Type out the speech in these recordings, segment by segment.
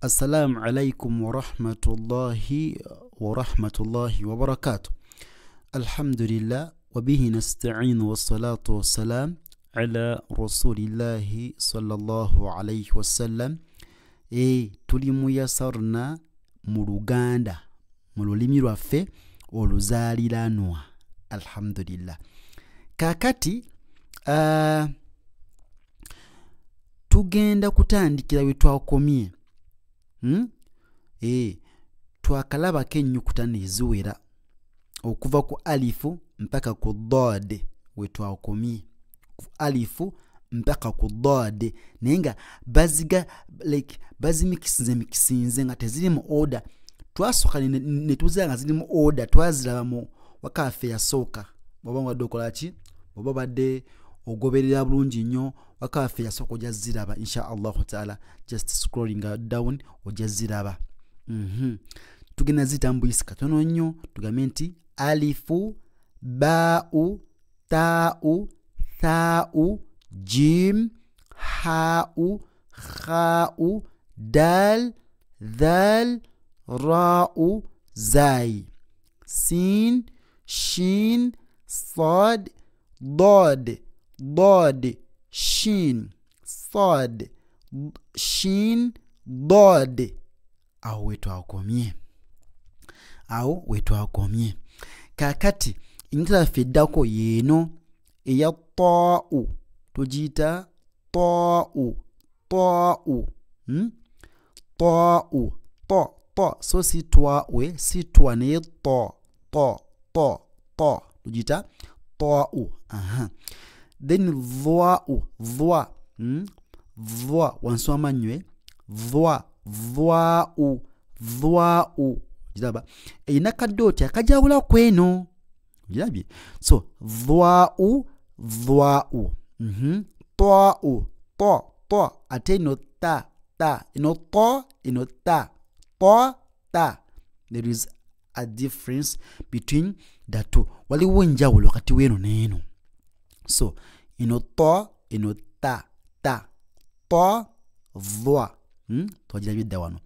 السلام عليكم ورحمة الله وبركاته. الحمد لله وبه نستعين والصلاة والسلام على رسول الله صلى الله عليه وسلم. tuli muyasarna mu Luganda mu lulimi lwaffe oluzaaliranwa. Alhamdulillah. Kakati tugenda kutandikira we twakomye. Twakalabako ennyukuta neziwera okuva ku alifu mpaka ku dad we twakomye. Ku alifu mpaka ku dad naye nga bazimikisinze nga teziri mu order. Twasooka ne tuzira nga ziri mu order, twaziraba mu wakaffe yasooka. Bw'oba badde okola ki? Bw'oba badde ogoberera bulungi nnyo wakaffe yasooka ojja ziraba insha Allahu taala. Just scrolling down ojja ziraba. Tugenda zitambuyisa katono nnyo tugambe nti alifu, baau, taau, thaau, jim, haau, khau, dal, dhal, rau, zai, sin, shin, sad, dad, shin, sad, shin, dad. Awo wetwakomye. Kakati inyukuta feddako yeeno eya taau tugiyita taau. Taau so si twawe si twa naye ta tugiyita taau. Then dhwau wansi w'amannyo dhwau giraba erina kaddooti akajawula ku eno girabye. So dhwau taau ate eno ta eno ta. There is a difference between the two. Waliwo enjawulo kati weno neeno. So eno ta eno ta dhwa twagirabye dda wano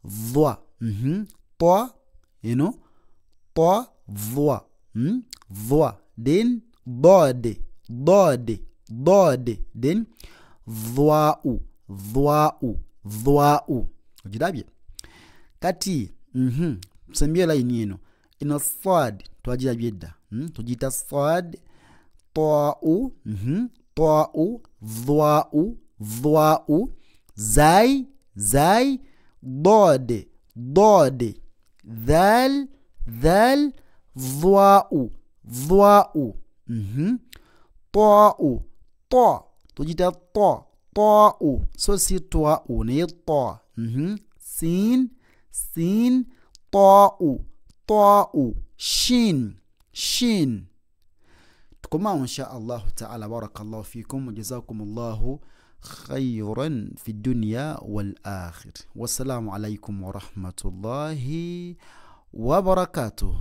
dhwa ta eno ta dhwa then dad then dhwau ogirabye. Kati tusembye layini eno sad twagirabye dda tugiyita sad taau dhwau zai dad dhal dhwau taau tugiyita taau so si twau naye ta. Sin taau shin. Tukomawo insha Allahu taala. Barakallahu fikum wa jazakumullahu خيرا في الدنيا والآخر. والسلام عليكم ورحمة الله وبركاته.